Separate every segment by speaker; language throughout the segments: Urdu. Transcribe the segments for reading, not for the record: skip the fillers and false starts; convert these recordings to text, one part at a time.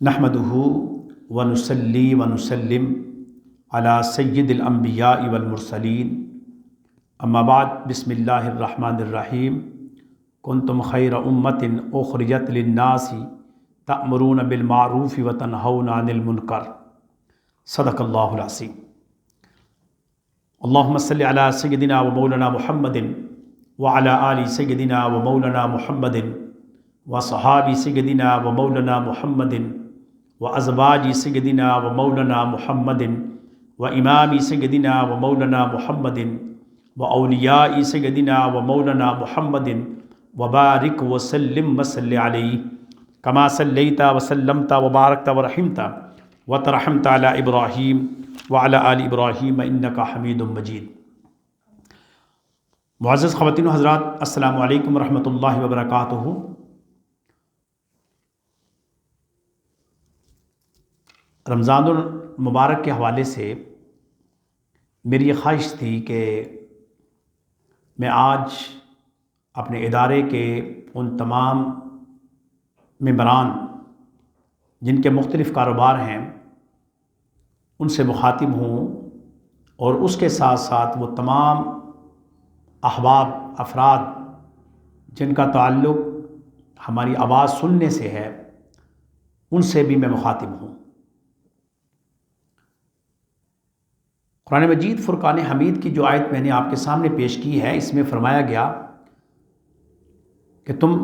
Speaker 1: نحمدہ ونصلی ونسلم علی سید الانبیاء والمرسلین اما بعد بسم اللہ الرحمن الرحیم کنتم خیر امت اخرجت للناس تأمرون بالمعروف وتنہون عن المنکر صدق اللہ العظیم۔ اللہم صلی علی سیدنا و مولانا محمد وعلی آل سیدنا و مولانا محمد وصحابی سیدنا و مولانا محمد وازواج سیدنا و مولانا محمد و امام سیدنا و مولانا محمد و اولیاء سیدنا و مولانا محمد وبارک وسلم وصلی علیہ کما صلیت وسلمت وبارکت ورحمت وترحمت علی ابراہیم وعلی آل ابراہیم انک حمید مجید۔ معزز خواتین و حضرات، السلام علیکم ورحمۃ اللہ وبرکاتہ۔ رمضان المبارک کے حوالے سے میری یہ خواہش تھی کہ میں آج اپنے ادارے کے ان تمام ممبران جن کے مختلف کاروبار ہیں ان سے مخاطب ہوں، اور اس کے ساتھ ساتھ وہ تمام احباب افراد جن کا تعلق ہماری آواز سننے سے ہے ان سے بھی میں مخاطب ہوں۔ قرآن مجید فرقان حمید کی جو آیت میں نے آپ کے سامنے پیش کی ہے، اس میں فرمایا گیا کہ تم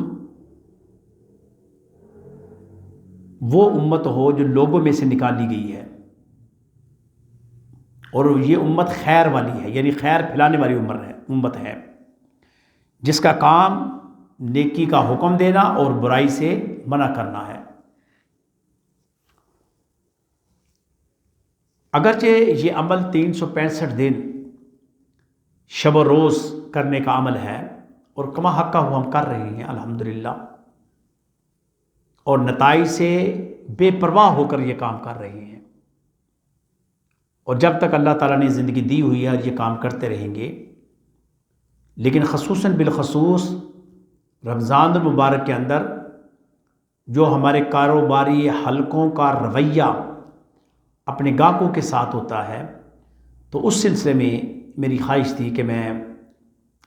Speaker 1: وہ امت ہو جو لوگوں میں سے نکالی گئی ہے، اور یہ امت خیر والی ہے، یعنی خیر پھیلانے والی امت ہے جس کا کام نیکی کا حکم دینا اور برائی سے منع کرنا ہے۔ اگرچہ یہ عمل 365 دن شب و روز کرنے کا عمل ہے، اور کما حق کا ہم کر رہے ہیں الحمدللہ، اور نتائج سے بے پرواہ ہو کر یہ کام کر رہے ہیں، اور جب تک اللہ تعالیٰ نے زندگی دی ہوئی ہے یہ کام کرتے رہیں گے۔ لیکن خصوصاً بالخصوص رمضان المبارک کے اندر جو ہمارے کاروباری حلقوں کا رویہ اپنے گاہکوں کے ساتھ ہوتا ہے، تو اس سلسلے میں میری خواہش تھی کہ میں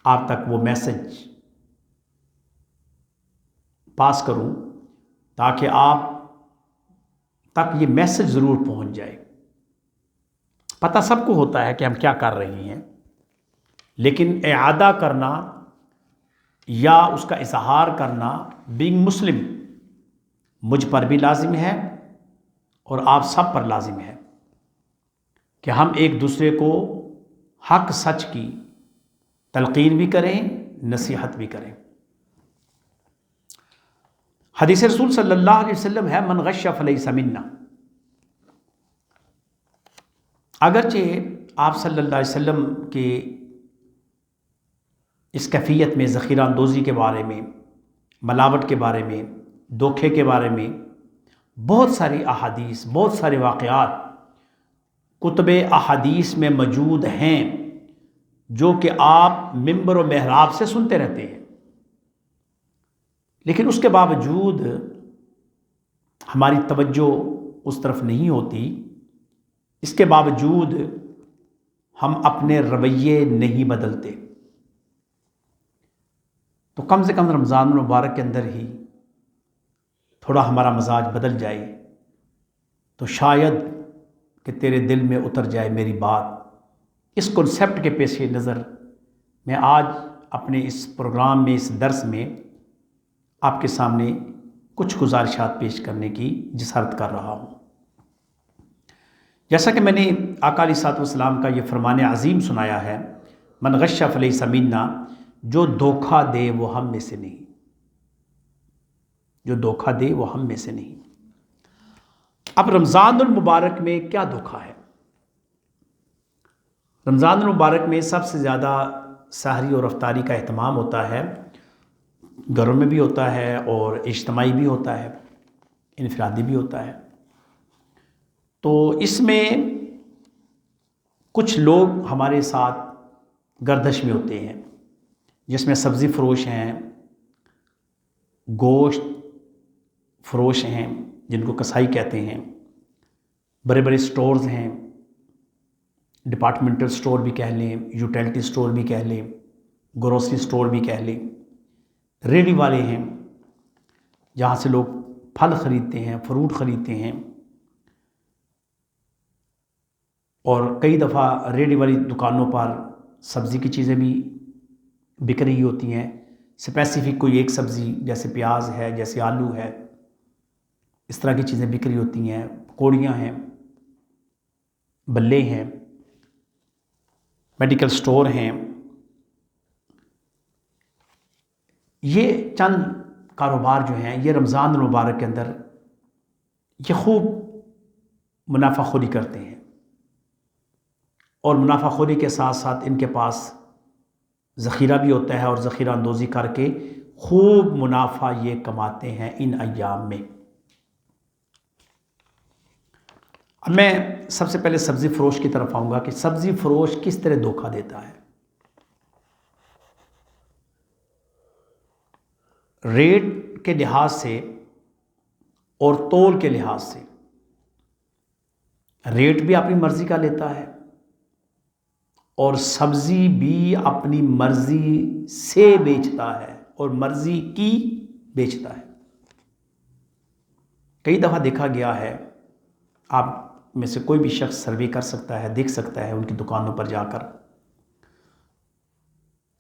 Speaker 1: آپ تک وہ میسج پاس کروں تاکہ آپ تک یہ میسج ضرور پہنچ جائے۔ پتہ سب کو ہوتا ہے کہ ہم کیا کر رہے ہیں، لیکن اعادہ کرنا یا اس کا اظہار کرنا بینگ مسلم مجھ پر بھی لازم ہے اور آپ سب پر لازم ہے کہ ہم ایک دوسرے کو حق سچ کی تلقین بھی کریں، نصیحت بھی کریں۔ حدیث رسول صلی اللہ علیہ وسلم ہے من غش فلیس منا۔ اگرچہ آپ صلی اللہ علیہ وسلم کے اس کیفیت میں ذخیرہ اندوزی کے بارے میں، ملاوٹ کے بارے میں، دھوکے کے بارے میں بہت ساری احادیث، بہت سارے واقعات کتب احادیث میں موجود ہیں جو کہ آپ ممبر و محراب سے سنتے رہتے ہیں، لیکن اس کے باوجود ہماری توجہ اس طرف نہیں ہوتی، اس کے باوجود ہم اپنے رویے نہیں بدلتے۔ تو کم سے کم رمضان المبارک کے اندر ہی تھوڑا ہمارا مزاج بدل جائے تو شاید کہ تیرے دل میں اتر جائے میری بات۔ اس کنسیپٹ کے پیش نظر میں آج اپنے اس پروگرام میں، اس درس میں آپ کے سامنے کچھ گزارشات پیش کرنے کی جسارت کر رہا ہوں۔ جیسا کہ میں نے آقا علیہ الصلوۃ والسلام کا یہ فرمان عظیم سنایا ہے، من غش فلیس منا، جو دھوکہ دے وہ ہم میں سے نہیں، جو دھوکہ دے وہ ہم میں سے نہیں۔ اب رمضان المبارک میں کیا دھوکہ ہے؟ رمضان المبارک میں سب سے زیادہ سحری اور افطاری کا اہتمام ہوتا ہے، گھروں میں بھی ہوتا ہے اور اجتماعی بھی ہوتا ہے، انفرادی بھی ہوتا ہے۔ تو اس میں کچھ لوگ ہمارے ساتھ گردش میں ہوتے ہیں، جس میں سبزی فروش ہیں، گوشت فروش ہیں، جن کو کسائی کہتے ہیں، بڑے بڑے سٹورز ہیں، ڈپارٹمنٹل سٹور بھی کہہ لیں، یوٹیلٹی سٹور بھی کہہ لیں، گروسری سٹور بھی کہہ لیں، ریڑھی والے ہیں جہاں سے لوگ پھل خریدتے ہیں، فروٹ خریدتے ہیں، اور کئی دفعہ ریڑھی والی دکانوں پر سبزی کی چیزیں بھی بک رہی ہوتی ہیں، اسپیسیفک کوئی ایک سبزی جیسے پیاز ہے، جیسے آلو ہے، اس طرح کی چیزیں بک رہی ہوتی ہیں، پکوڑیاں ہیں، بلے ہیں، میڈیکل سٹور ہیں۔ یہ چند کاروبار جو ہیں یہ رمضان المبارک کے اندر یہ خوب منافع خوری کرتے ہیں، اور منافع خوری کے ساتھ ساتھ ان کے پاس ذخیرہ بھی ہوتا ہے، اور ذخیرہ اندوزی کر کے خوب منافع یہ کماتے ہیں ان ایام میں۔ اب میں سب سے پہلے سبزی فروش کی طرف آؤں گا کہ سبزی فروش کس طرح دھوکہ دیتا ہے۔ ریٹ کے لحاظ سے اور تول کے لحاظ سے ریٹ بھی اپنی مرضی کا لیتا ہے، اور سبزی بھی اپنی مرضی سے بیچتا ہے اور مرضی کی بیچتا ہے۔ کئی دفعہ دیکھا گیا ہے، آپ میں سے کوئی بھی شخص سروے کر سکتا ہے، دیکھ سکتا ہے ان کی دکانوں پر جا کر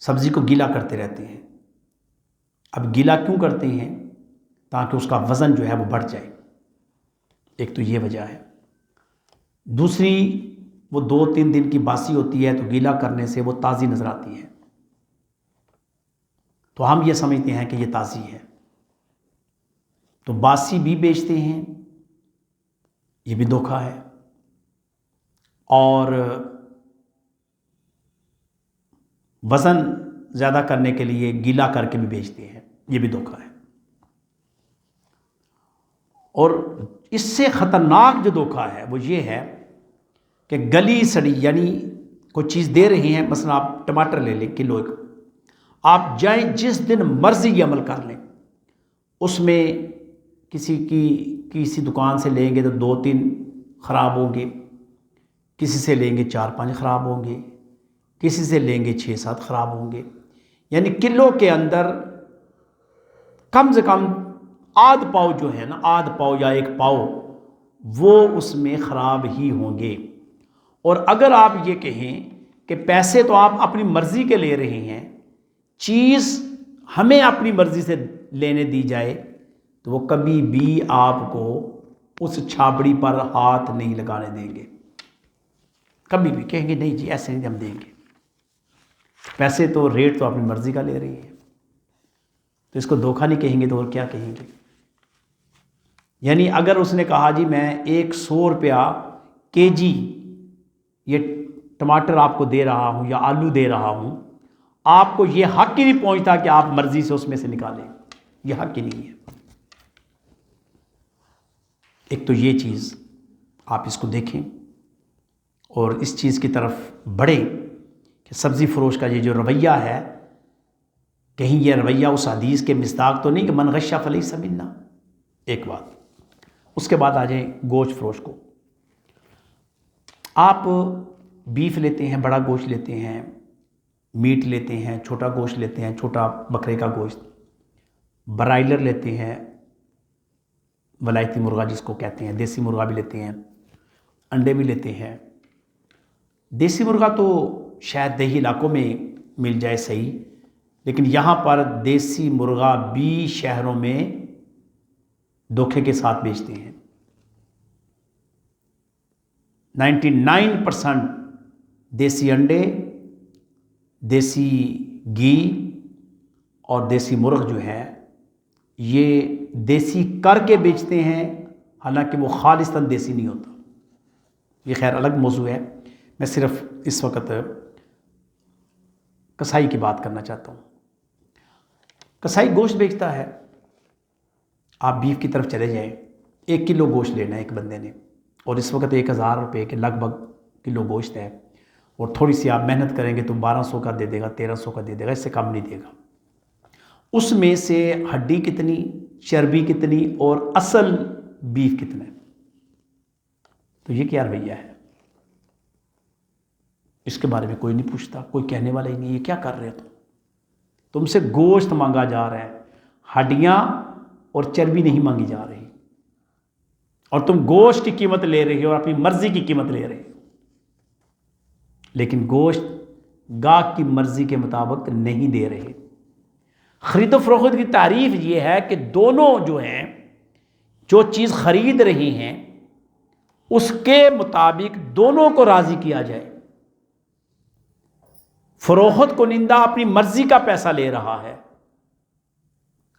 Speaker 1: سبزی کو گیلا کرتے رہتے ہیں۔ اب گیلا کیوں کرتے ہیں؟ تاکہ اس کا وزن جو ہے وہ بڑھ جائے، ایک تو یہ وجہ ہے۔ دوسری، وہ 2-3 دن کی باسی ہوتی ہے تو گیلا کرنے سے وہ تازی نظر آتی ہے، تو ہم یہ سمجھتے ہیں کہ یہ تازی ہے، تو باسی بھی بیچتے ہیں، یہ بھی دھوکہ ہے۔ اور وزن زیادہ کرنے کے لیے گیلا کر کے بھی بیچتے ہیں، یہ بھی دھوکہ ہے۔ اور اس سے خطرناک جو دھوکہ ہے وہ یہ ہے کہ گلی سڑی، یعنی کوئی چیز دے رہے ہیں، مثلا آپ ٹماٹر لے لیں کلو ایک، آپ جائیں جس دن مرضی یہ عمل کر لیں، اس میں کسی دکان سے لیں گے تو 2-3 خراب ہوں گے، کسی سے لیں گے 4-5 خراب ہوں گے، کسی سے لیں گے 6-7 خراب ہوں گے، یعنی کلو کے اندر کم سے کم آدھ پاؤ جو ہے نا، آدھ پاؤ یا 1 پاؤ وہ اس میں خراب ہی ہوں گے۔ اور اگر آپ یہ کہیں کہ پیسے تو آپ اپنی مرضی کے لے رہے ہیں، چیز ہمیں اپنی مرضی سے لینے دی جائے، تو وہ کبھی بھی آپ کو اس چھاپڑی پر ہاتھ نہیں لگانے دیں گے، کبھی بھی کہیں گے نہیں جی ایسے نہیں ہم دیں گے، پیسے تو ریٹ تو اپنی مرضی کا لے رہی ہے، تو اس کو دھوکہ نہیں کہیں گے تو اور کیا کہیں گے؟ یعنی اگر اس نے کہا جی میں 100 روپیہ کے جی یہ ٹماٹر آپ کو دے رہا ہوں یا آلو دے رہا ہوں، آپ کو یہ حق ہی نہیں پہنچتا کہ آپ مرضی سے اس میں سے نکالیں، یہ حق ہی نہیں ہے۔ ایک تو یہ چیز آپ اس کو دیکھیں اور اس چیز کی طرف بڑھیں کہ سبزی فروش کا یہ جو رویہ ہے، کہیں یہ رویہ اس حدیث کے مصداق تو نہیں کہ من غش فلیس منا، ایک بات۔ اس کے بعد آ جائیں گوشت فروش کو۔ آپ بیف لیتے ہیں، بڑا گوشت لیتے ہیں، میٹ لیتے ہیں، چھوٹا گوشت لیتے ہیں، چھوٹا بکرے کا گوشت، برائلر لیتے ہیں، ولایتی مرغا جس کو کہتے ہیں، دیسی مرغا بھی لیتے ہیں، انڈے بھی لیتے ہیں۔ دیسی مرغا تو شاید دیہی علاقوں میں مل جائے صحیح، لیکن یہاں پر دیسی مرغا بھی شہروں میں دھوکے کے ساتھ بیچتے ہیں۔ 99% دیسی انڈے، دیسی گھی اور دیسی مرغ جو ہے یہ دیسی کر کے بیچتے ہیں، حالانکہ وہ خالصتاً دیسی نہیں ہوتا۔ یہ خیر الگ موضوع ہے، میں صرف اس وقت کسائی کی بات کرنا چاہتا ہوں۔ کسائی گوشت بیچتا ہے، آپ بیف کی طرف چلے جائیں، 1 کلو گوشت لینا ہے ایک بندے نے، اور اس وقت 1000 روپے کے لگ بھگ کلو گوشت ہے، اور تھوڑی سی آپ محنت کریں گے تو 1200 کا دے دے گا، 1300 کا دے دے گا، اس سے کم نہیں دے گا۔ اس میں سے ہڈی کتنی، چربی کتنی اور اصل بیف کتنا ہے؟ تو یہ کیا رویہ ہے؟ اس کے بارے میں کوئی نہیں پوچھتا، کوئی کہنے والا ہی نہیں، یہ کیا کر رہے ہو تم سے گوشت مانگا جا رہا ہے، ہڈیاں اور چربی نہیں مانگی جا رہی، اور تم گوشت کی قیمت لے رہے ہو اور اپنی مرضی کی قیمت لے رہے ہو، لیکن گوشت گاہک کی مرضی کے مطابق نہیں دے رہے۔ خرید و فروخت کی تعریف یہ ہے کہ دونوں جو ہیں، جو چیز خرید رہی ہیں اس کے مطابق دونوں کو راضی کیا جائے۔ فروخت کنندہ اپنی مرضی کا پیسہ لے رہا ہے،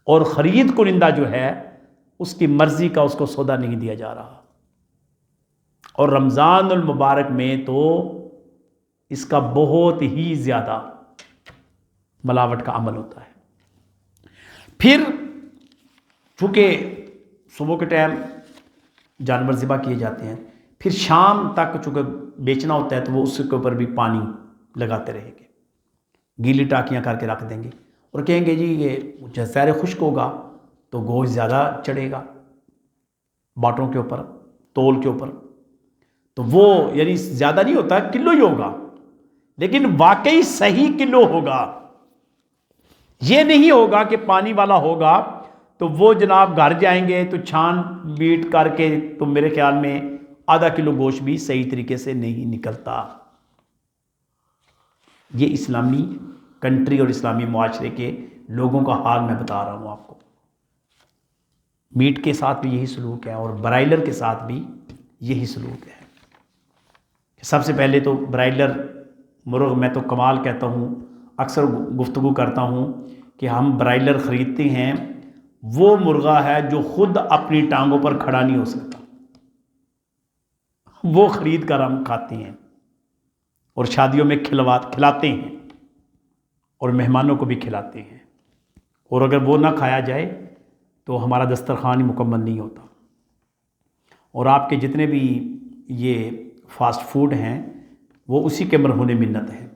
Speaker 1: اور خرید کنندہ جو ہے اس کی مرضی کا اس کو سودا نہیں دیا جا رہا۔ اور رمضان المبارک میں تو اس کا بہت ہی زیادہ ملاوٹ کا عمل ہوتا ہے۔ پھر چونکہ صبح کے ٹائم جانور ذبح کیے جاتے ہیں، پھر شام تک چونکہ بیچنا ہوتا ہے تو وہ اس کے اوپر بھی پانی لگاتے رہیں گے، گیلی ٹاکیاں کر کے رکھ دیں گے، اور کہیں گے جی یہ زہر خشک ہوگا تو گوشت زیادہ چڑھے گا باٹوں کے اوپر، تول کے اوپر، تو وہ یعنی زیادہ نہیں ہوتا، کلو ہی ہوگا، لیکن واقعی صحیح کلو ہوگا۔ یہ نہیں ہوگا کہ پانی والا ہوگا تو وہ جناب گھر جائیں گے تو چھان بیٹ کر کے تو میرے خیال میں آدھا کلو گوشت بھی صحیح طریقے سے نہیں نکلتا۔ یہ اسلامی کنٹری اور اسلامی معاشرے کے لوگوں کا حال میں بتا رہا ہوں آپ کو۔ میٹ کے ساتھ بھی یہی سلوک ہے، اور برائلر کے ساتھ بھی یہی سلوک ہے۔ سب سے پہلے تو برائلر مرغ میں تو کمال کہتا ہوں، اکثر گفتگو کرتا ہوں کہ ہم برائلر خریدتے ہیں، وہ مرغہ ہے جو خود اپنی ٹانگوں پر کھڑا نہیں ہو سکتا، وہ خرید کر ہم کھاتے ہیں اور شادیوں میں کھلاتے ہیں اور مہمانوں کو بھی کھلاتے ہیں، اور اگر وہ نہ کھایا جائے تو ہمارا دسترخوان ہی مکمل نہیں ہوتا۔ اور آپ کے جتنے بھی یہ فاسٹ فوڈ ہیں وہ اسی کے مرہون منت ہیں۔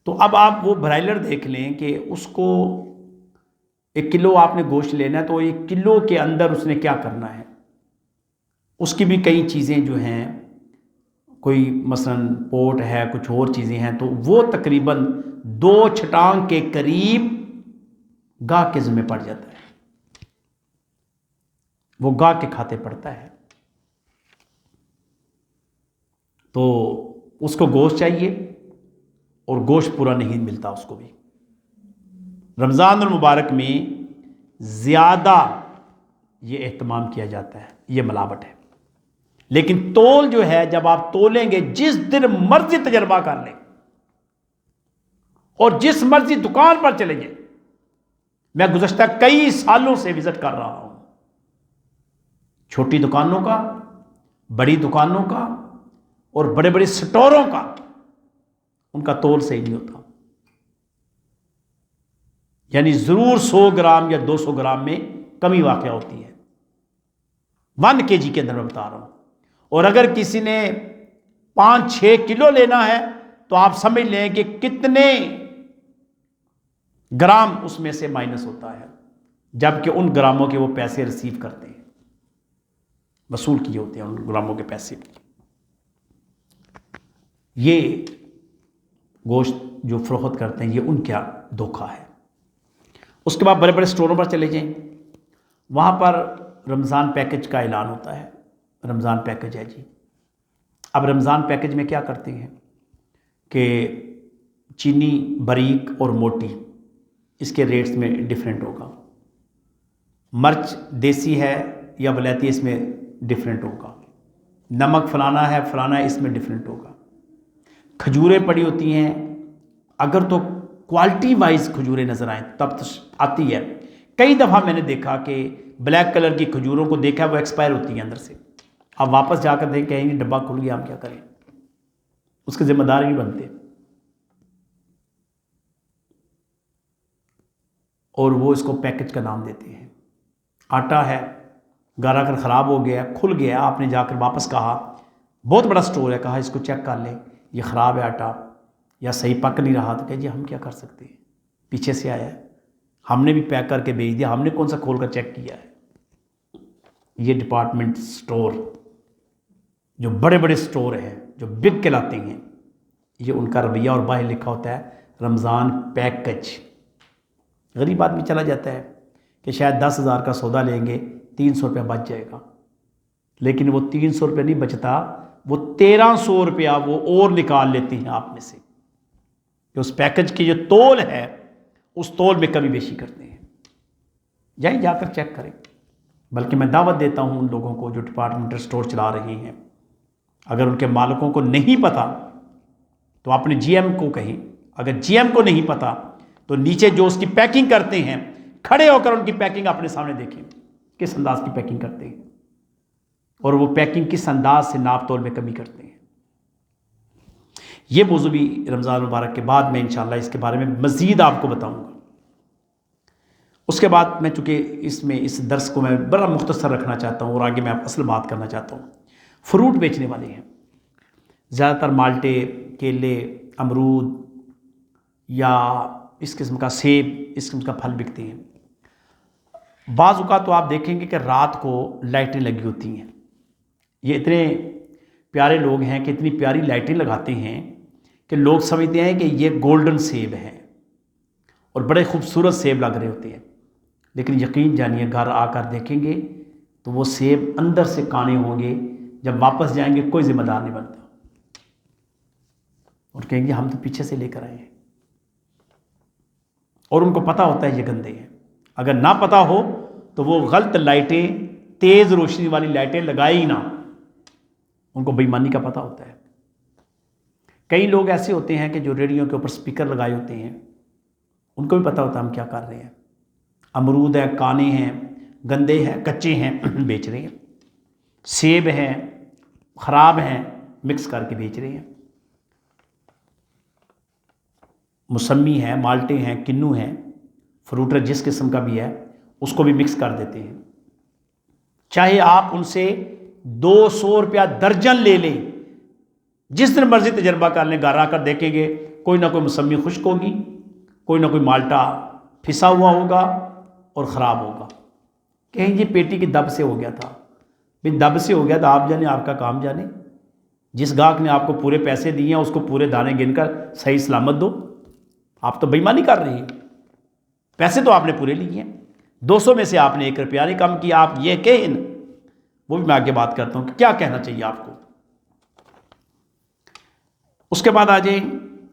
Speaker 1: تو اب آپ وہ برائلر دیکھ لیں کہ اس کو 1 کلو آپ نے گوشت لینا ہے تو 1 کلو کے اندر اس نے کیا کرنا ہے، اس کی بھی کئی چیزیں جو ہیں، کوئی مثلا پوٹ ہے، کچھ اور چیزیں ہیں، تو وہ تقریباً 2 چھٹانگ کے قریب گاہ کے ذمہ پڑ جاتا ہے، وہ گاہ کے کھاتے پڑتا ہے۔ تو اس کو گوشت چاہیے اور گوشت پورا نہیں ملتا اس کو بھی۔ رمضان المبارک میں زیادہ یہ اہتمام کیا جاتا ہے، یہ ملاوٹ ہے۔ لیکن تول جو ہے، جب آپ تولیں گے، جس دن مرضی تجربہ کر لیں اور جس مرضی دکان پر چلیں گے، میں گزشتہ کئی سالوں سے وزٹ کر رہا ہوں، چھوٹی دکانوں کا، بڑی دکانوں کا اور بڑے بڑے سٹوروں کا، ان کا تول صحیح نہیں ہوتا، یعنی ضرور 100 گرام یا 200 گرام میں کمی واقع ہوتی ہے، 1 kg کے اندر میں بتا رہا ہوں۔ اور اگر کسی نے 5-6 کلو لینا ہے تو آپ سمجھ لیں کہ کتنے گرام اس میں سے مائنس ہوتا ہے، جبکہ ان گراموں کے وہ پیسے ریسیو کرتے ہیں، وصول کیے ہوتے ہیں ان گراموں کے پیسے۔ یہ گوشت جو فروخت کرتے ہیں یہ ان کا دھوکہ ہے۔ اس کے بعد بڑے بڑے سٹوروں پر چلے جائیں، وہاں پر رمضان پیکج کا اعلان ہوتا ہے، رمضان پیکج ہے جی۔ اب رمضان پیکج میں کیا کرتے ہیں کہ چینی باریک اور موٹی اس کے ریٹس میں ڈیفرنٹ ہوگا، مرچ دیسی ہے یا ولایتی اس میں ڈیفرنٹ ہوگا، نمک فلانا ہے فلانا ہے اس میں ڈیفرنٹ ہوگا، کھجوریں پڑی ہوتی ہیں، اگر تو کوالٹی وائز کھجوریں نظر آئیں تب تو آتی ہے۔ کئی دفعہ میں نے دیکھا کہ بلیک کلر کی کھجوروں کو دیکھا وہ ایکسپائر ہوتی ہیں اندر سے، آپ واپس جا کر دیکھ کہیں ڈبہ کھل گیا، ہم کیا کریں، اس کے ذمہ دار نہیں بنتے، اور وہ اس کو پیکج کا نام دیتے ہیں۔ آٹا ہے، گھر آ کر خراب ہو گیا، کھل گیا، آپ نے جا کر واپس کہا، بہت بڑا سٹور ہے، کہا اس کو چیک کر لیں، یہ خراب ہے آٹا یا صحیح پک نہیں رہا، تو کہ جی ہم کیا کر سکتے ہیں، پیچھے سے آیا ہے، ہم نے بھی پیک کر کے بھیج دیا، ہم نے کون سا کھول کر چیک کیا ہے۔ یہ ڈپارٹمنٹ سٹور جو بڑے بڑے سٹور ہیں جو بگ کہلاتے ہیں، یہ ان کا رویہ، اور باہر لکھا ہوتا ہے رمضان پیکج۔ غریب آدمی چلا جاتا ہے کہ شاید 10,000 کا سودا لیں گے، 300 روپیہ بچ جائے گا، لیکن وہ 300 روپیہ نہیں بچتا، وہ 1300 روپیہ وہ اور نکال لیتے ہیں آپ میں سے، کہ اس پیکج کی جو تول ہے اس تول میں کمی بیشی کرتے ہیں۔ جائیں جا کر چیک کریں۔ بلکہ میں دعوت دیتا ہوں ان لوگوں کو جو ڈپارٹمنٹل سٹور چلا رہے ہیں، اگر ان کے مالکوں کو نہیں پتا تو اپنے جی ایم کو کہیں، اگر جی ایم کو نہیں پتا تو نیچے جو اس کی پیکنگ کرتے ہیں کھڑے ہو کر ان کی پیکنگ اپنے سامنے دیکھیں، کس انداز کی پیکنگ کرتے ہیں اور وہ پیکنگ کس انداز سے ناپ تول میں کمی کرتے ہیں۔ یہ موضوع بھی رمضان مبارک کے بعد میں انشاءاللہ اس کے بارے میں مزید آپ کو بتاؤں گا۔ اس کے بعد میں چونکہ اس درس کو میں بڑا مختصر رکھنا چاہتا ہوں اور آگے میں اصل بات کرنا چاہتا ہوں۔ فروٹ بیچنے والے ہیں، زیادہ تر مالٹے، کیلے، امرود یا اس قسم کا سیب، اس قسم کا پھل بکتے ہیں۔ بعض اوقات تو آپ دیکھیں گے کہ رات کو لائٹیں لگی ہوتی ہیں۔ یہ اتنے پیارے لوگ ہیں کہ اتنی پیاری لائٹیں لگاتے ہیں کہ لوگ سمجھتے ہیں کہ یہ گولڈن سیب ہیں اور بڑے خوبصورت سیب لگ رہے ہوتے ہیں، لیکن یقین جانیے گھر آ کر دیکھیں گے تو وہ سیب اندر سے کانے ہوں گے، جب واپس جائیں گے کوئی ذمہ دار نہیں بنتا اور کہیں گے ہم تو پیچھے سے لے کر آئے ہیں، اور ان کو پتہ ہوتا ہے یہ گندے ہیں۔ اگر نہ پتہ ہو تو وہ غلط لائٹیں، تیز روشنی والی لائٹیں لگائے ہی نہ، ان کو بے ایمانی کا پتہ ہوتا ہے۔ کئی لوگ ایسے ہوتے ہیں کہ جو ریڑیوں کے اوپر سپیکر لگائے ہوتے ہیں، ان کو بھی پتہ ہوتا ہے ہم کیا کر رہے ہیں۔ امرود ہیں، کانے ہیں، گندے ہیں، کچے ہیں، بیچ رہے ہیں۔ سیب ہیں، خراب ہیں، مکس کر کے بیچ رہے ہیں۔ موسمی ہے، مالٹے ہیں، کنو ہیں، فروٹ جس قسم کا بھی ہے اس کو بھی مکس کر دیتے ہیں۔ چاہے آپ ان سے 200 روپیہ درجن لے لیں، جس دن مرضی تجربہ کر لیں، گھر آ کر دیکھیں گے کوئی نہ کوئی موسمی خشک ہوگی، کوئی نہ کوئی مالٹا پھسا ہوا ہوگا اور خراب ہوگا۔ کہیں یہ پیٹی کی دب سے ہو گیا تھا، بھی دب سے ہو گیا تو آپ جانے، آپ کا کام جانے۔ جس گاہک نے آپ کو پورے پیسے دیے ہیں اس کو پورے دانے گن کر صحیح سلامت دو۔ آپ تو بے ایمانی کر رہے ہیں، پیسے تو آپ نے پورے لیے ہیں، 200 میں سے آپ نے 1 روپیہ نہیں کم کیا۔ آپ یہ کہیں، وہ بھی میں آگے بات کرتا ہوں کہ کیا کہنا چاہیے آپ کو۔ اس کے بعد آ جائیں،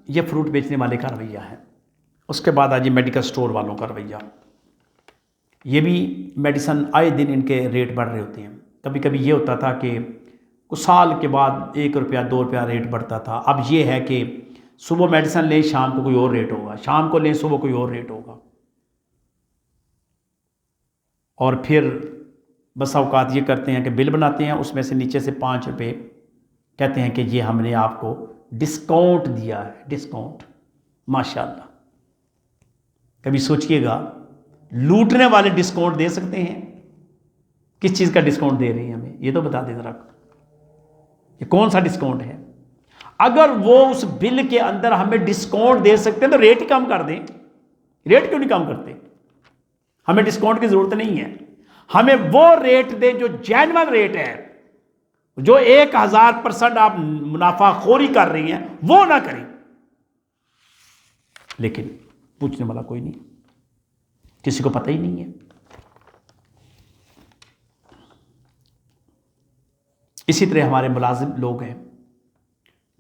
Speaker 1: یہ فروٹ بیچنے والے کا رویہ ہے۔ اس کے بعد آ جائیں میڈیکل سٹور والوں کا رویہ۔ یہ بھی میڈیسن آئے دن ان کے ریٹ بڑھ رہے ہوتے ہیں۔ کبھی کبھی یہ ہوتا تھا کہ کچھ سال کے بعد 1 روپیہ 2 روپیہ ریٹ بڑھتا تھا، اب یہ ہے کہ صبح میڈیسن لیں شام کو کوئی اور ریٹ ہوگا، شام کو لیں صبح کوئی اور ریٹ ہوگا، اور پھر بس اوقات یہ کرتے ہیں کہ بل بناتے ہیں، اس میں سے نیچے سے 5 روپے کہتے ہیں کہ یہ ہم نے آپ کو ڈسکاؤنٹ دیا ہے۔ ڈسکاؤنٹ، ماشاءاللہ، کبھی سوچئے گا لوٹنے والے ڈسکاؤنٹ دے سکتے ہیں؟ کس چیز کا ڈسکاؤنٹ دے رہے ہیں ہمیں؟ یہ تو بتا دیں ذرا، یہ کون سا ڈسکاؤنٹ ہے؟ اگر وہ اس بل کے اندر ہمیں ڈسکاؤنٹ دے سکتے ہیں تو ریٹ ہی کم کر دیں۔ ریٹ کیوں نہیں کم کرتے؟ ہمیں ڈسکاؤنٹ کی ضرورت نہیں ہے، ہمیں وہ ریٹ دیں جو جینوئن ریٹ ہے، جو 1000% آپ منافع خوری کر رہی ہیں وہ نہ کریں۔ لیکن پوچھنے والا کوئی نہیں، کسی کو پتہ ہی نہیں ہے۔ اسی طرح ہمارے ملازم لوگ ہیں،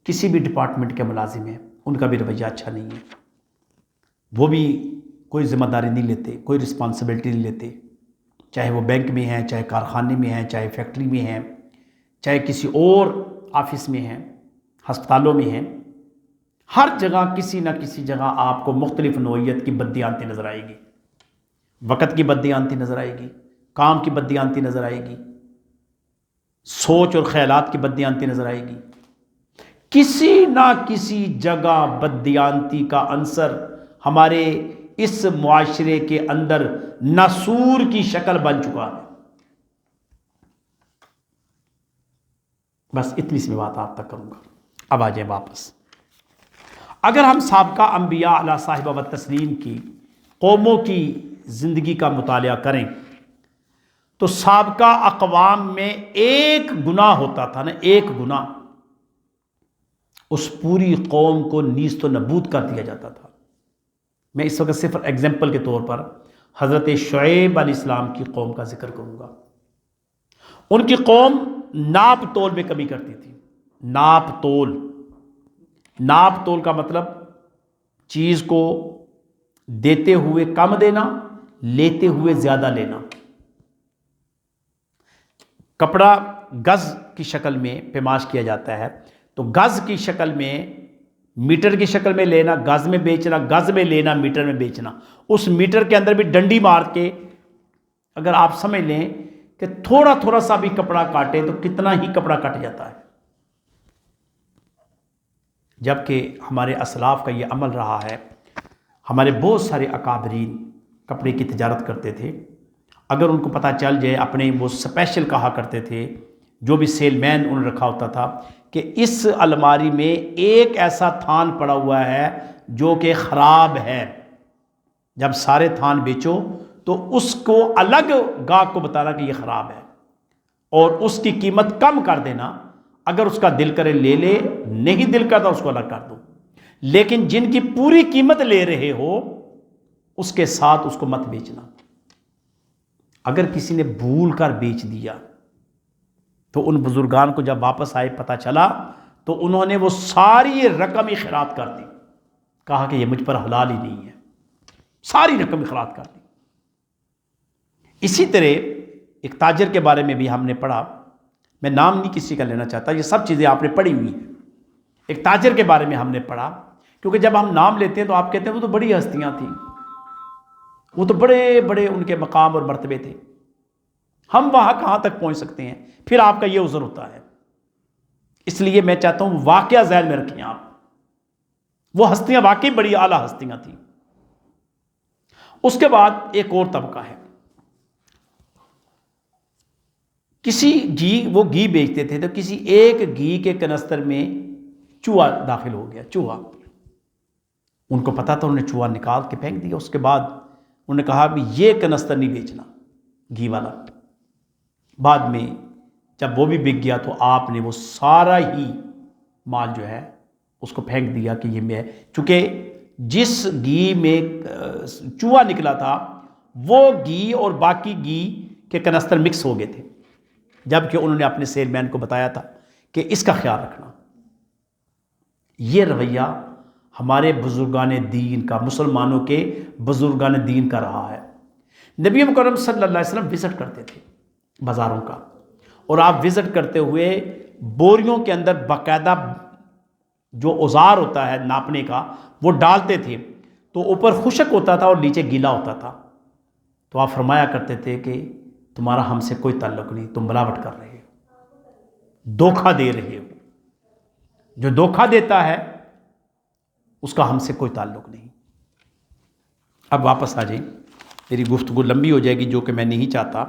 Speaker 1: کسی بھی ڈپارٹمنٹ کے ملازم ہیں، ان کا بھی رویہ اچھا نہیں ہے۔ وہ بھی کوئی ذمہ داری نہیں لیتے، کوئی رسپانسبلٹی نہیں لیتے، چاہے وہ بینک میں ہیں، چاہے کارخانے میں ہیں، چاہے فیکٹری میں ہیں، چاہے کسی اور آفس میں ہیں، ہسپتالوں میں ہیں۔ ہر جگہ کسی نہ کسی جگہ آپ کو مختلف نوعیت کی بددیانتی نظر آئے گی۔ وقت کی بددیانتی نظر آئے گی، کام کی بددیانتی نظر آئے گی، سوچ اور خیالات کی بددیانتی نظر آئے گی۔ کسی نہ کسی جگہ بددیانتی کا عنصر ہمارے اس معاشرے کے اندر ناسور کی شکل بن چکا ہے۔ بس اتنی سی بات آپ تک کروں گا۔ اب آ جائیں واپس۔ اگر ہم سابقہ انبیاء علیہ صاحبہ و تسلیم کی قوموں کی زندگی کا مطالعہ کریں تو سابقہ اقوام میں ایک گناہ ہوتا تھا نا، ایک گناہ، اس پوری قوم کو نیست و نبود کر دیا جاتا تھا۔ میں اس وقت صرف ایگزامپل کے طور پر حضرت شعیب علیہ السلام کی قوم کا ذکر کروں گا۔ ان کی قوم ناپ تول میں کمی کرتی تھی۔ ناپ تول، ناپ تول کا مطلب چیز کو دیتے ہوئے کم دینا، لیتے ہوئے زیادہ لینا۔ کپڑا گز کی شکل میں پیماش کیا جاتا ہے، تو گز کی شکل میں، میٹر کی شکل میں لینا، گز میں بیچنا، گز میں لینا، میٹر میں بیچنا۔ اس میٹر کے اندر بھی ڈنڈی مار کے اگر آپ سمجھ لیں کہ تھوڑا تھوڑا سا بھی کپڑا کاٹے تو کتنا ہی کپڑا کٹ جاتا ہے۔ جبکہ ہمارے اسلاف کا یہ عمل رہا ہے، ہمارے بہت سارے اکابرین کپڑے کی تجارت کرتے تھے، اگر ان کو پتہ چل جائے، اپنے وہ اسپیشل کہا کرتے تھے، جو بھی سیل مین انہوں نے رکھا ہوتا تھا، کہ اس الماری میں ایک ایسا تھان پڑا ہوا ہے جو کہ خراب ہے، جب سارے تھان بیچو تو اس کو الگ گاہک کو بتانا کہ یہ خراب ہے، اور اس کی قیمت کم کر دینا۔ اگر اس کا دل کرے لے لے، نہیں دل کرتا اس کو الگ کر دو، لیکن جن کی پوری قیمت لے رہے ہو اس کے ساتھ اس کو مت بیچنا۔ اگر کسی نے بھول کر بیچ دیا تو ان بزرگان کو جب واپس آئے پتہ چلا تو انہوں نے وہ ساری رقم ہی خیرات کر دی، کہا کہ یہ مجھ پر حلال ہی نہیں ہے، ساری رقم خیرات کر دی۔ اسی طرح ایک تاجر کے بارے میں بھی ہم نے پڑھا، میں نام نہیں کسی کا لینا چاہتا، یہ سب چیزیں آپ نے پڑھی ہوئی ہیں۔ ایک تاجر کے بارے میں ہم نے پڑھا، کیونکہ جب ہم نام لیتے ہیں تو آپ کہتے ہیں وہ تو بڑی ہستیاں تھیں، وہ تو بڑے بڑے ان کے مقام اور مرتبے تھے، ہم وہاں کہاں تک پہنچ سکتے ہیں؟ پھر آپ کا یہ عذر ہوتا ہے۔ اس لیے میں چاہتا ہوں واقعہ ذہن میں رکھیں آپ، وہ ہستیاں واقعی بڑی اعلیٰ ہستیاں تھیں۔ اس کے بعد ایک اور طبقہ ہے، کسی گھی، وہ گھی بیچتے تھے تو کسی ایک گھی کے کنستر میں چوہا داخل ہو گیا، چوہا، ان کو پتا تھا، انہوں نے چوہا نکال کے پھینک دیا۔ اس کے بعد انہوں نے کہا بھی یہ کنستر نہیں بیچنا گھی والا۔ بعد میں جب وہ بھی بک گیا تو آپ نے وہ سارا ہی مال جو ہے اس کو پھینک دیا کہ یہ میں، چونکہ جس گھی میں چوہا نکلا تھا وہ گھی اور باقی گھی کے کنستر مکس ہو گئے تھے، جبکہ انہوں نے اپنے سیل مین کو بتایا تھا کہ اس کا خیال رکھنا۔ یہ رویہ ہمارے بزرگان دین کا، مسلمانوں کے بزرگان دین کا رہا ہے۔ نبی مکرم صلی اللہ علیہ وسلم وزٹ کرتے تھے بازاروں کا، اور آپ وزٹ کرتے ہوئے بوریوں کے اندر باقاعدہ جو اوزار ہوتا ہے ناپنے کا وہ ڈالتے تھے، تو اوپر خشک ہوتا تھا اور نیچے گیلا ہوتا تھا، تو آپ فرمایا کرتے تھے کہ تمہارا ہم سے کوئی تعلق نہیں، تم ملاوٹ کر رہے ہو، دھوکہ دے رہے ہو، جو دھوکہ دیتا ہے اس کا ہم سے کوئی تعلق نہیں۔ اب واپس آ جائیں، میری گفتگو لمبی ہو جائے گی جو کہ میں نہیں چاہتا،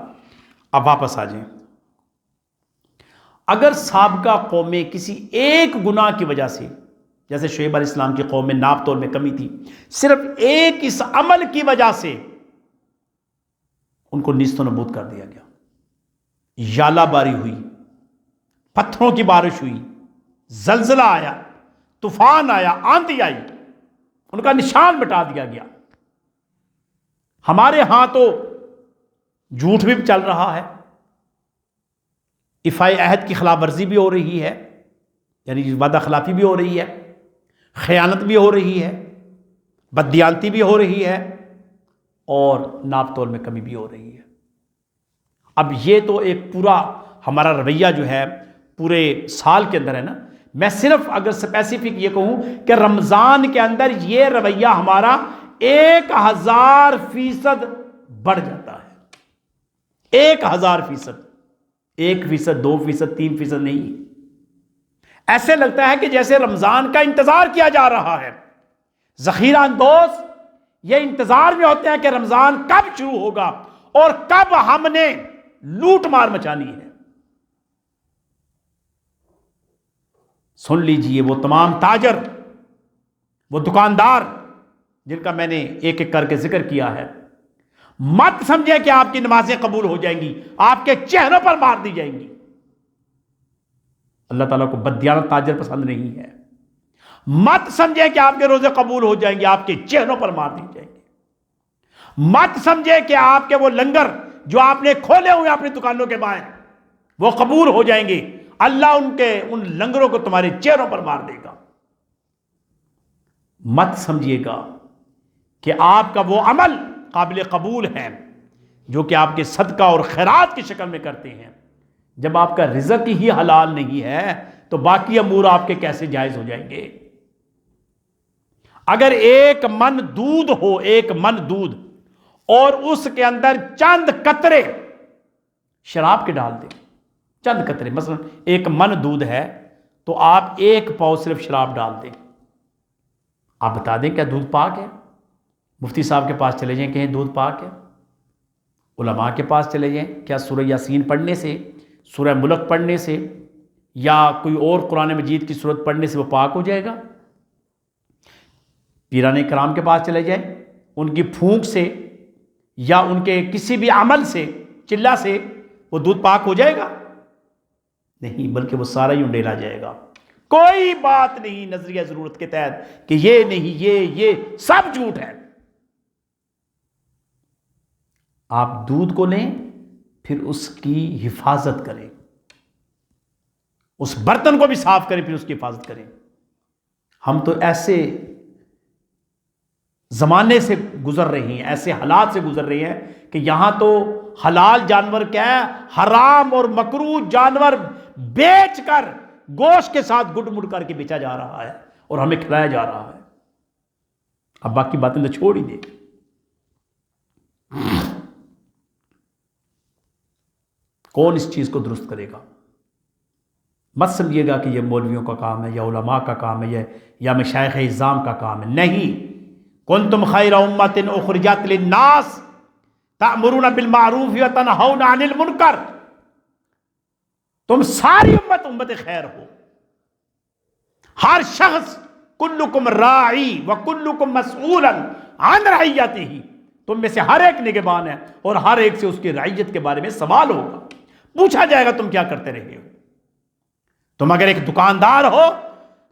Speaker 1: اب واپس آ جائیں۔ اگر سابقہ قومیں کسی ایک گناہ کی وجہ سے، جیسے شعیب علیہ السلام کی قوم میں ناپ تول میں کمی تھی، صرف ایک اس عمل کی وجہ سے ان کو نیست و نابود کر دیا گیا، یالہ باری ہوئی، پتھروں کی بارش ہوئی، زلزلہ آیا، طوفان آیا، آندھی آئی، ان کا نشان مٹا دیا گیا۔ ہمارے ہاں تو جھوٹ بھی چل رہا ہے، ایفائے عہد کی خلاف ورزی بھی ہو رہی ہے، یعنی وعدہ خلافی بھی ہو رہی ہے، خیانت بھی ہو رہی ہے، بددیانتی بھی ہو رہی ہے، اور ناپ تول میں کمی بھی ہو رہی ہے۔ اب یہ تو ایک پورا ہمارا رویہ جو ہے پورے سال کے اندر ہے نا، میں صرف اگر اسپیسیفک یہ کہوں کہ رمضان کے اندر یہ رویہ ہمارا 1000% بڑھ جاتا ہے، 1000%، 1%، 2%، 3% نہیں، ایسے لگتا ہے کہ جیسے رمضان کا انتظار کیا جا رہا ہے۔ ذخیرہ اندوز یہ انتظار میں ہوتے ہیں کہ رمضان کب شروع ہوگا اور کب ہم نے لوٹ مار مچانی ہے۔ سن لیجئے، وہ تمام تاجر، وہ دکاندار جن کا میں نے ایک ایک کر کے ذکر کیا ہے، مت سمجھے کہ آپ کی نمازیں قبول ہو جائیں گی، آپ کے چہروں پر مار دی جائیں گی۔ اللہ تعالیٰ کو بددیانت تاجر پسند نہیں ہے۔ مت سمجھے کہ آپ کے روزے قبول ہو جائیں گے، آپ کے چہروں پر مار دی جائیں گے۔ مت سمجھے کہ آپ کے وہ لنگر جو آپ نے کھولے ہوئے اپنی دکانوں کے باہر وہ قبول ہو جائیں گے، اللہ ان لنگروں کو تمہارے چہروں پر مار دے گا۔ مت سمجھیے گا کہ آپ کا وہ عمل قابل قبول ہے جو کہ آپ کے صدقہ اور خیرات کی شکل میں کرتے ہیں۔ جب آپ کا رزق ہی حلال نہیں ہے تو باقی امور آپ کے کیسے جائز ہو جائیں گے؟ اگر ایک من دودھ ہو، ایک من دودھ، اور اس کے اندر چند قطرے شراب کے ڈال دیں، چند قطرے، مثلا ایک من دودھ ہے تو آپ ایک پاؤ صرف شراب ڈال دیں، آپ بتا دیں کیا دودھ پاک ہے؟ مفتی صاحب کے پاس چلے جائیں، کہیں دودھ پاک ہے؟ علماء کے پاس چلے جائیں، کیا سورہ یاسین پڑھنے سے، سورہ ملک پڑھنے سے، یا کوئی اور قرآن مجید کی سورت پڑھنے سے وہ پاک ہو جائے گا؟ پیران کرام کے پاس چلے جائیں، ان کی پھونک سے یا ان کے کسی بھی عمل سے، چلہ سے وہ دودھ پاک ہو جائے گا؟ نہیں، بلکہ وہ سارا ہی انڈیلا جائے گا۔ کوئی بات نہیں نظریہ ضرورت کے تحت کہ یہ نہیں، یہ سب جھوٹ ہے۔ آپ دودھ کو لیں، پھر اس کی حفاظت کریں، اس برتن کو بھی صاف کریں، پھر اس کی حفاظت کریں۔ ہم تو ایسے زمانے سے گزر رہے ہیں، ایسے حالات سے گزر رہے ہیں کہ یہاں تو حلال جانور کیا ہے، حرام اور مکروہ جانور بیچ کر گوشت کے ساتھ گڈ مڈ کر کے بیچا جا رہا ہے اور ہمیں کھلایا جا رہا ہے۔ اب باقی باتیں تو چھوڑ ہی دیں۔ کون اس چیز کو درست کرے گا؟ مت سمجھیے گا کہ یہ مولویوں کا کام ہے یا علماء کا کام ہے یا مشائخ اعظام کا کام ہے، نہیں۔ کنتم خیر امۃ اخرجت للناس تأمرون بالمعروف وتنہون عن المنکر، تم ساری امت خیر ہو۔ ہر شخص کلکم راعی وکلکم مسئول عن رعیتہ، تم میں سے ہر ایک نگہبان ہے اور ہر ایک سے اس کی رعیت کے بارے میں سوال ہوگا، پوچھا جائے گا تم کیا کرتے رہے ہو۔ تم اگر ایک دکاندار ہو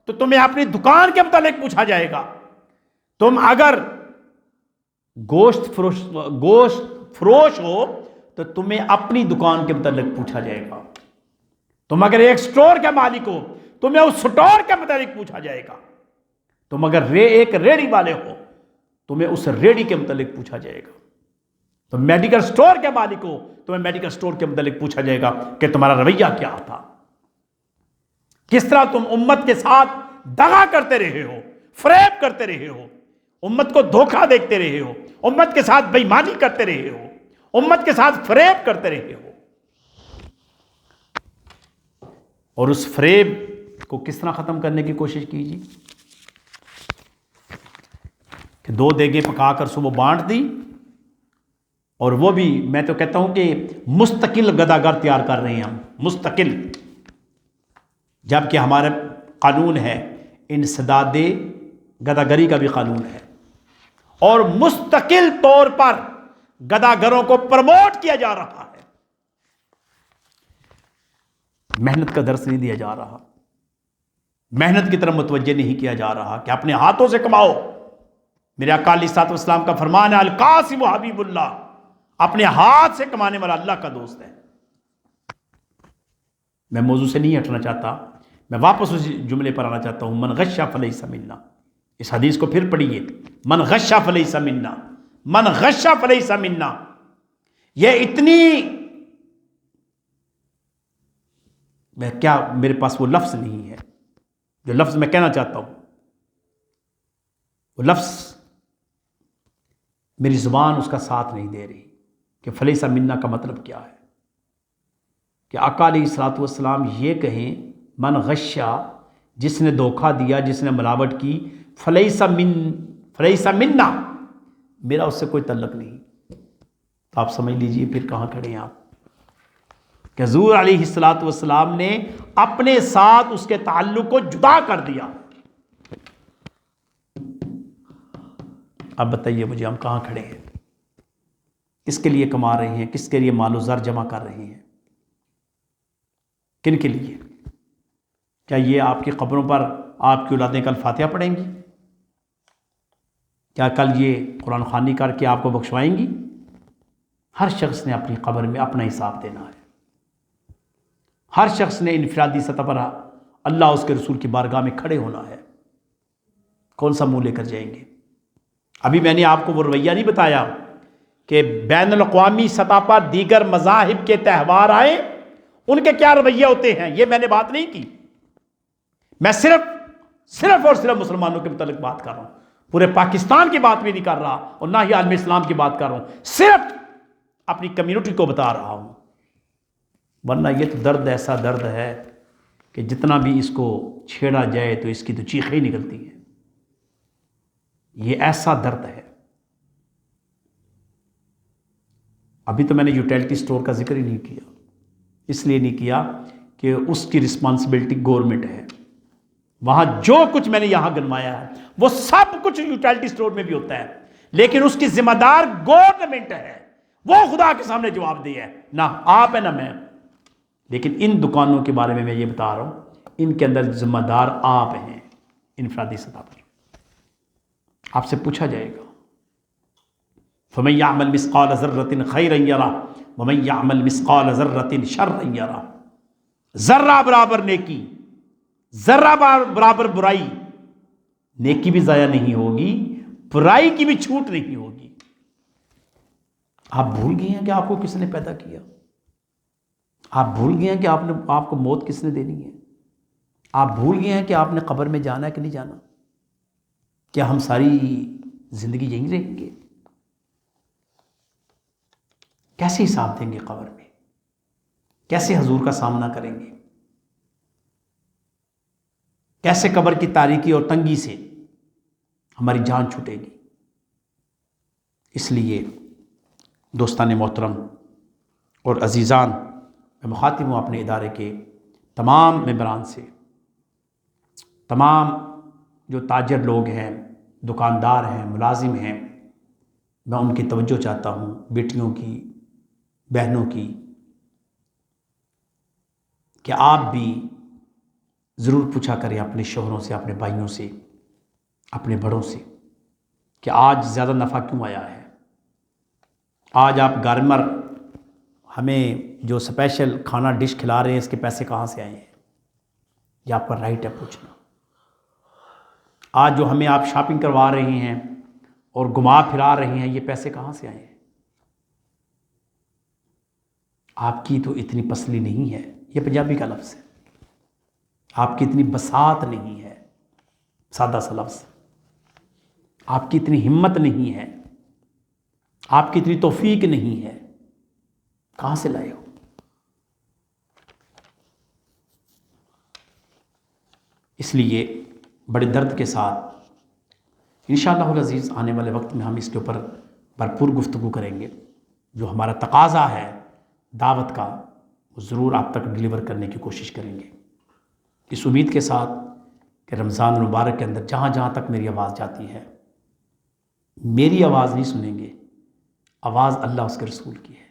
Speaker 1: تو تمہیں اپنی دکان کے متعلق پوچھا جائے گا، تم اگر گوشت فروش ہو تو تمہیں اپنی دکان کے متعلق پوچھا جائے گا، تم اگر ایک سٹور کا مالک ہو تمہیں اس سٹور کے متعلق پوچھا جائے گا، تم اگر ایک ریڑھی والے ہو تمہیں اس ریڑھی کے متعلق پوچھا جائے گا، تم میڈیکل سٹور کے مالک ہو تمہیں میڈیکل سٹور کے متعلق پوچھا جائے گا کہ تمہارا رویہ کیا تھا، کس طرح تم امت کے ساتھ دغا کرتے رہے ہو، فریب کرتے رہے ہو، امت کو دھوکہ دیتے رہے ہو، امت کے ساتھ بے ایمانی کرتے رہے ہو، امت کے ساتھ فریب کرتے رہے ہو۔ اور اس فریب کو کس طرح ختم کرنے کی کوشش کیجیے کہ 2 دیگیں پکا کر صبح بانٹ دی، اور وہ بھی میں تو کہتا ہوں کہ مستقل گداگر تیار کر رہے ہیں ہم، مستقل، جبکہ ہمارا قانون ہے انسداد گداگری کا بھی قانون ہے، اور مستقل طور پر گداگروں کو پروموٹ کیا جا رہا ہے، محنت کا درس نہیں دیا جا رہا، محنت کی طرف متوجہ نہیں کیا جا رہا کہ اپنے ہاتھوں سے کماؤ۔ میرے آقا علیہ الصلوۃ والسلام کا فرمان ہے القاسم حبیب اللہ، اپنے ہاتھ سے کمانے والا اللہ کا دوست ہے۔ میں موضوع سے نہیں ہٹنا چاہتا، میں واپس اس جملے پر آنا چاہتا ہوں، من غش فلیس منا۔ اس حدیث کو پھر پڑھیے، من غش فلیس منا، من غش فلیس منا۔ یہ اتنی، میں کیا، میرے پاس وہ لفظ نہیں ہے جو لفظ میں کہنا چاہتا ہوں، وہ لفظ میری زبان اس کا ساتھ نہیں دے رہی کہ فلیس منا کا مطلب کیا ہے، کہ آقا علیہ الصلوۃ والسلام یہ کہیں من غشہ، جس نے دھوکہ دیا، جس نے ملاوٹ کی، فلیس منا، میرا اس سے کوئی تعلق نہیں۔ تو آپ سمجھ لیجئے پھر کہاں کھڑے ہیں آپ، کہ حضور علیہ الصلوۃ والسلام نے اپنے ساتھ اس کے تعلق کو جدا کر دیا۔ اب بتائیے مجھے ہم کہاں کھڑے ہیں؟ کس کے لیے کما رہے ہیں؟ کس کے لیے مال و زر جمع کر رہے ہیں؟ کن کے لیے؟ کیا یہ آپ کی قبروں پر آپ کی اولادیں کل فاتحہ پڑھیں گی؟ کیا کل یہ قرآن خوانی کر کے آپ کو بخشوائیں گی؟ ہر شخص نے اپنی قبر میں اپنا حساب دینا ہے. ہر شخص نے انفرادی سطح پر اللہ اس کے رسول کی بارگاہ میں کھڑے ہونا ہے. کون سا منہ لے کر جائیں گے؟ ابھی میں نے آپ کو وہ رویہ نہیں بتایا کہ بین الاقوامی سطح پر دیگر مذاہب کے تہوار آئے ان کے کیا رویے ہوتے ہیں. یہ میں نے بات نہیں کی. میں صرف اور صرف مسلمانوں کے متعلق بات کر رہا ہوں. پورے پاکستان کی بات بھی نہیں کر رہا اور نہ ہی عالم اسلام کی بات کر رہا ہوں. صرف اپنی کمیونٹی کو بتا رہا ہوں. ورنہ یہ تو درد ایسا درد ہے کہ جتنا بھی اس کو چھیڑا جائے تو اس کی تو چیخیں ہی نکلتی ہیں. یہ ایسا درد ہے. ابھی تو میں نے یوٹیلٹی سٹور کا ذکر ہی نہیں کیا. اس لیے نہیں کیا کہ اس کی رسپانسبلٹی گورنمنٹ ہے. وہاں جو کچھ میں نے یہاں گنوایا ہے وہ سب کچھ یوٹیلٹی سٹور میں بھی ہوتا ہے، لیکن اس کی ذمہ دار گورنمنٹ ہے. وہ خدا کے سامنے جواب دے ہے، نہ آپ ہے نہ میں. لیکن ان دکانوں کے بارے میں یہ بتا رہا ہوں، ان کے اندر ذمہ دار آپ ہیں. انفرادی سطح پر آپ سے پوچھا جائے گا فَمَن يَعْمَلْ مِثْقَالَ ذَرَّةٍ خَيْرًا يَرَهُ وَمَن يَعْمَلْ مِثْقَالَ ذَرَّةٍ شَرًّا يَرَهُ. ذرہ برابر نیکی، ذرہ برابر برائی. نیکی بھی ضائع نہیں ہوگی، برائی کی بھی چھوٹ نہیں ہوگی. آپ بھول گئے ہیں کہ آپ کو کس نے پیدا کیا؟ آپ بھول گئے ہیں کہ آپ کو موت کس نے دینی ہے؟ آپ بھول گئے ہیں کہ آپ نے قبر میں جانا ہے کہ نہیں جانا؟ کیا ہم ساری زندگی یہیں رہیں گے؟ کیسے حساب دیں گے قبر میں؟ کیسے حضور کا سامنا کریں گے؟ کیسے قبر کی تاریکی اور تنگی سے ہماری جان چھوٹے گی؟ اس لیے دوستان محترم اور عزیزان، میں مخاطب ہوں اپنے ادارے کے تمام ممبران سے. تمام جو تاجر لوگ ہیں، دکاندار ہیں، ملازم ہیں، میں ان کی توجہ چاہتا ہوں، بیٹیوں کی، بہنوں کی، کہ آپ بھی ضرور پوچھا کریں اپنے شوہروں سے، اپنے بھائیوں سے، اپنے بڑوں سے کہ آج زیادہ نفع کیوں آیا ہے. آج آپ گارمر ہمیں جو اسپیشل کھانا ڈش کھلا رہے ہیں، اس کے پیسے کہاں سے آئے ہیں؟ یہ آپ کا رائٹ ہے پوچھنا. آج جو ہمیں آپ شاپنگ کروا رہے ہیں اور گھما پھرا رہے ہیں، یہ پیسے کہاں سے آئے ہیں؟ آپ کی تو اتنی پسلی نہیں ہے، یہ پنجابی کا لفظ ہے. آپ کی اتنی بساط نہیں ہے، سادہ سا لفظ. آپ کی اتنی ہمت نہیں ہے، آپ کی اتنی توفیق نہیں ہے. کہاں سے لائے ہو؟ اس لیے بڑے درد کے ساتھ انشاءاللہ العزیز آنے والے وقت میں ہم اس کے اوپر بھرپور گفتگو کریں گے. جو ہمارا تقاضا ہے دعوت کا، وہ ضرور آپ تک ڈیلیور کرنے کی کوشش کریں گے، اس امید کے ساتھ کہ رمضان المبارک کے اندر جہاں جہاں تک میری آواز جاتی ہے، میری آواز نہیں سنیں گے، آواز اللہ اس کے رسول کی ہے.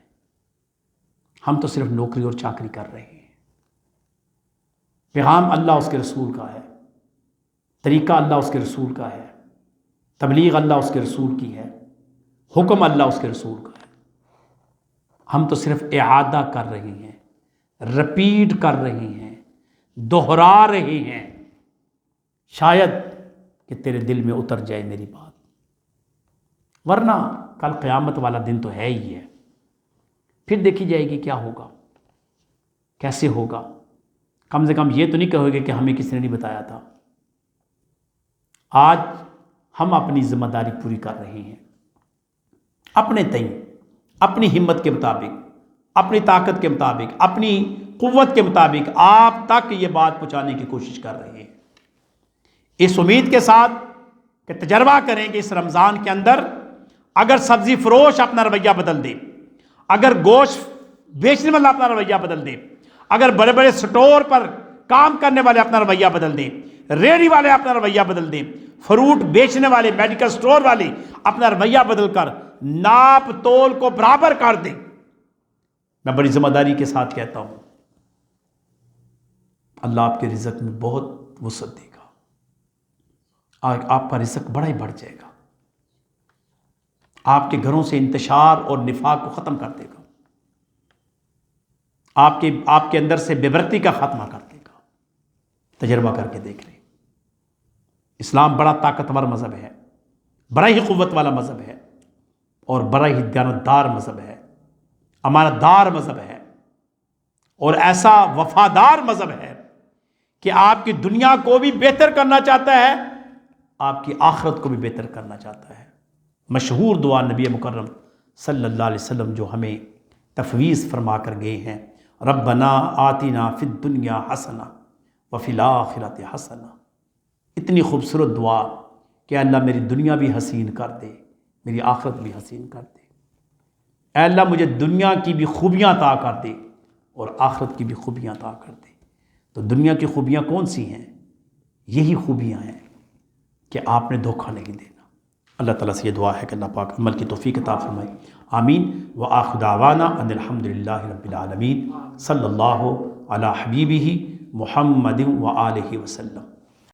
Speaker 1: ہم تو صرف نوکری اور چاکری کر رہے ہیں. پیغام اللہ اس کے رسول کا ہے، طریقہ اللہ اس کے رسول کا ہے، تبلیغ اللہ اس کے رسول کی ہے، حکم اللہ اس کے رسول کا ہے. ہم تو صرف اعادہ کر رہے ہیں، رپیٹ کر رہے ہیں، دہرا رہے ہیں. شاید کہ تیرے دل میں اتر جائے میری بات. ورنہ کل قیامت والا دن تو ہے ہی ہے. پھر دیکھی جائے گی کیا ہوگا، کیسے ہوگا. کم سے کم یہ تو نہیں کہو گے کہ ہمیں کسی نے نہیں بتایا تھا. آج ہم اپنی ذمہ داری پوری کر رہے ہیں، اپنے تئیں، اپنی ہمت کے مطابق، اپنی طاقت کے مطابق، اپنی قوت کے مطابق آپ تک یہ بات پہنچانے کی کوشش کر رہے ہیں، اس امید کے ساتھ کہ تجربہ کریں کہ اس رمضان کے اندر اگر سبزی فروش اپنا رویہ بدل دے، اگر گوشت بیچنے والا اپنا رویہ بدل دے، اگر بڑے بڑے سٹور پر کام کرنے والے اپنا رویہ بدل دیں، ریڑھی والے اپنا رویہ بدل دیں، فروٹ بیچنے والے، میڈیکل سٹور والے اپنا رویہ بدل کر ناپ تول کو برابر کر دے۔ میں بڑی ذمہ داری کے ساتھ کہتا ہوں، اللہ آپ کے رزق میں بہت وسعت دے گا، آپ کا رزق بڑا ہی بڑھ جائے گا، آپ کے گھروں سے انتشار اور نفاق کو ختم کر دے گا، آپ کے اندر سے بے برتی کا خاتمہ کر دے گا۔ تجربہ کر کے دیکھ لیں، اسلام بڑا طاقتور مذہب ہے، بڑا ہی قوت والا مذہب ہے، اور بڑا ہی دیانتدار مذہب ہے، امانت دار مذہب ہے، اور ایسا وفادار مذہب ہے کہ آپ کی دنیا کو بھی بہتر کرنا چاہتا ہے، آپ کی آخرت کو بھی بہتر کرنا چاہتا ہے۔ مشہور دعا نبی مکرم صلی اللہ علیہ وسلم جو ہمیں تفویض فرما کر گئے ہیں، ربنا آتنا فی الدنیا حسنہ وفی الآخرۃ حسنہ۔ اتنی خوبصورت دعا کہ اللہ میری دنیا بھی حسین کر دے، میری آخرت بھی حسین کر دے۔ اے اللہ مجھے دنیا کی بھی خوبیاں عطا کر دے اور آخرت کی بھی خوبیاں عطا کر دے۔ تو دنیا کی خوبیاں کون سی ہیں؟ یہی خوبیاں ہیں کہ آپ نے دھوکہ نہیں دینا۔ اللہ تعالیٰ سے یہ دعا ہے کہ اللہ پاک عمل کی توفیق عطا فرمائے، آمین۔ وآخر دعوانا ان الحمد للہ رب العالمین، صلی اللہ علی حبیبہ محمد وآلہ وسلم۔